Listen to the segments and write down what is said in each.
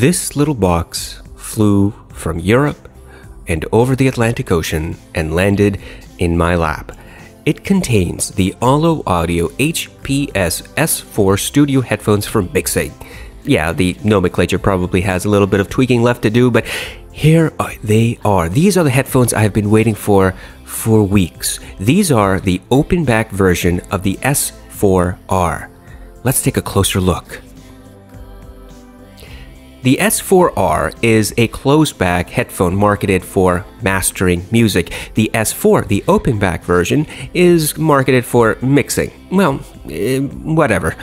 This little box flew from Europe and over the Atlantic Ocean and landed in my lap. It contains the Ollo Audio HPS S4 studio headphones for mixing. Yeah, the nomenclature probably has a little bit of tweaking left to do, but here they are. These are the headphones I have been waiting for weeks. These are the open back version of the S4R. Let's take a closer look. The S4R is a closed-back headphone marketed for mastering music. The S4, the open-back version, is marketed for mixing. Well, whatever.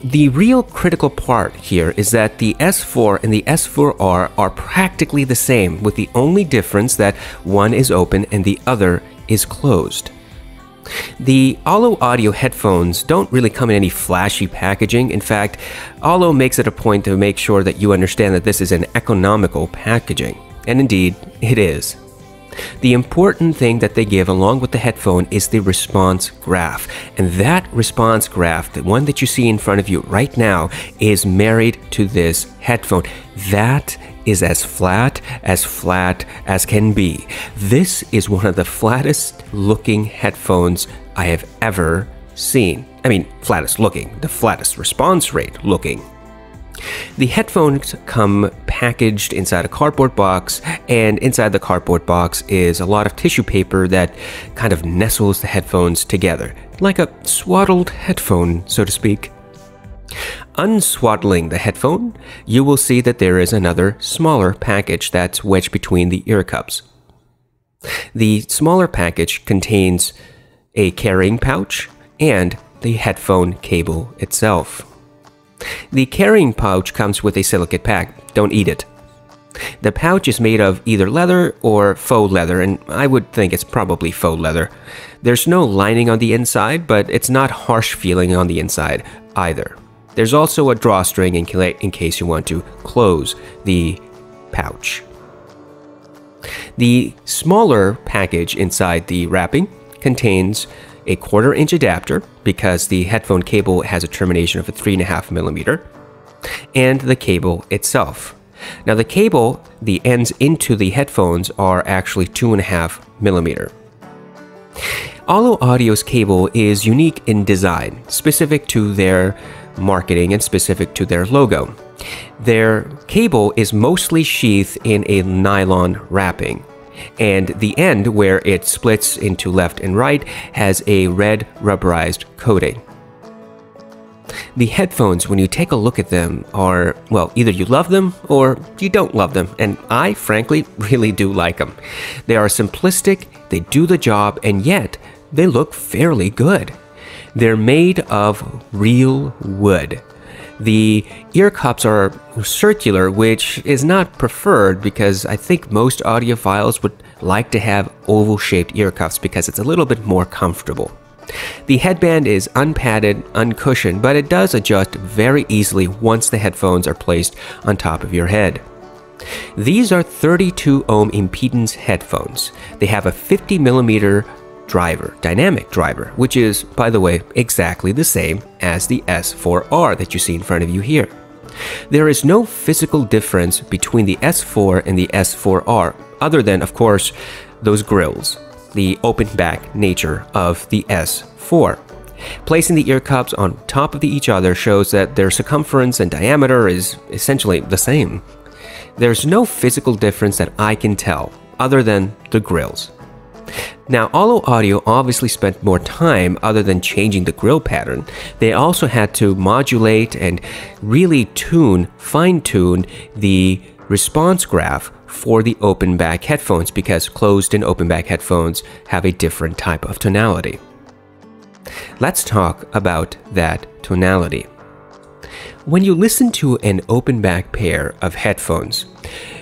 The real critical part here is that the S4 and the S4R are practically the same, with the only difference that one is open and the other is closed. The Ollo audio headphones don't really come in any flashy packaging. In fact, Ollo makes it a point to make sure that you understand that this is an economical packaging. And indeed, it is. The important thing that they give along with the headphone is the response graph. And that response graph, the one that you see in front of you right now, is married to this headphone. That is as flat as can be. This is one of the flattest looking headphones I have ever seen. I mean, flattest looking, the flattest response rate looking. The headphones come packaged inside a cardboard box, and inside the cardboard box is a lot of tissue paper that kind of nestles the headphones together, like a swaddled headphone, so to speak. Unswaddling the headphone, you will see that there is another smaller package that's wedged between the ear cups. The smaller package contains a carrying pouch and the headphone cable itself. The carrying pouch comes with a silicate pack. Don't eat it. The pouch is made of either leather or faux leather, and I would think it's probably faux leather. There's no lining on the inside, but it's not harsh feeling on the inside either. There's also a drawstring in case you want to close the pouch. The smaller package inside the wrapping contains a 1/4-inch adapter because the headphone cable has a termination of a 3.5mm, and the cable itself. Now the cable, the ends into the headphones are actually 2.5mm. Ollo Audio's cable is unique in design, specific to their marketing and specific to their logo. Their cable is mostly sheathed in a nylon wrapping, and the end where it splits into left and right has a red rubberized coating. The headphones, when you take a look at them, are, well, either you love them or you don't love them, and I, frankly, really do like them. They are simplistic, they do the job, and yet they look fairly good. They're made of real wood. The ear cups are circular, which is not preferred because I think most audiophiles would like to have oval-shaped ear cuffs because it's a little bit more comfortable. The headband is unpadded, uncushioned, but it does adjust very easily once the headphones are placed on top of your head. These are 32 ohm impedance headphones. They have a 50mm driver, dynamic driver, which is, by the way, exactly the same as the S4R that you see in front of you here. There is no physical difference between the S4 and the S4R, other than, of course, those grills, the open back nature of the S4. Placing the ear cups on top of each other shows that their circumference and diameter is essentially the same. There's no physical difference that I can tell, other than the grills. Now, Ollo Audio obviously spent more time other than changing the grill pattern. They also had to modulate and really fine-tune the response graph for the open back headphones because closed and open back headphones have a different type of tonality. Let's talk about that tonality. When you listen to an open back pair of headphones,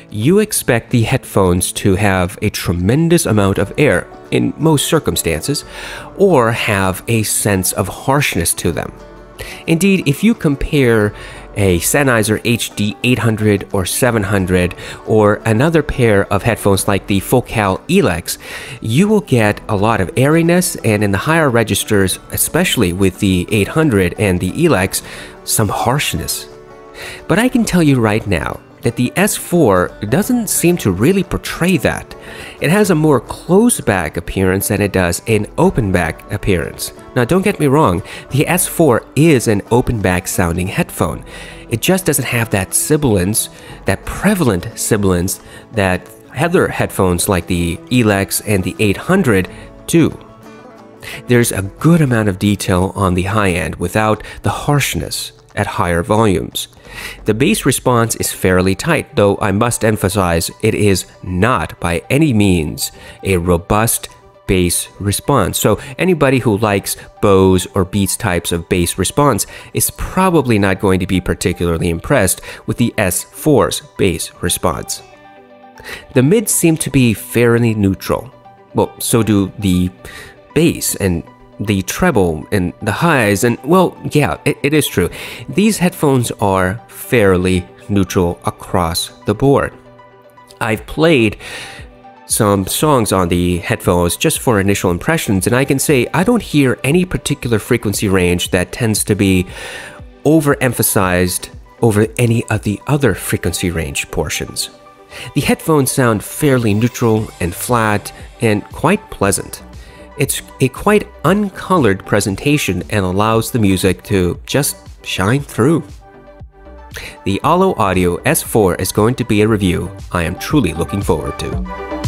you expect the headphones to have a tremendous amount of air in most circumstances, or have a sense of harshness to them. Indeed, if you compare a Sennheiser HD 800 or 700 or another pair of headphones like the Focal Elex, you will get a lot of airiness, and in the higher registers, especially with the 800 and the Elex, some harshness. But I can tell you right now, that the S4 doesn't seem to really portray that. It has a more closed back appearance than it does an open back appearance. Now don't get me wrong, the S4 is an open back sounding headphone. It just doesn't have that sibilance, that prevalent sibilance that other headphones like the Elex and the 800 do. There's a good amount of detail on the high end without the harshness at higher volumes. The bass response is fairly tight, though I must emphasize it is not by any means a robust bass response. So anybody who likes Bose or Beats types of bass response is probably not going to be particularly impressed with the S4's bass response. The mids seem to be fairly neutral. Well, so do the bass and the treble and the highs, and well, yeah, it is true. These headphones are fairly neutral across the board. I've played some songs on the headphones just for initial impressions, and I can say I don't hear any particular frequency range that tends to be overemphasized over any of the other frequency range portions. The headphones sound fairly neutral and flat and quite pleasant. It's a quite uncolored presentation and allows the music to just shine through. The Ollo Audio S4 is going to be a review I am truly looking forward to.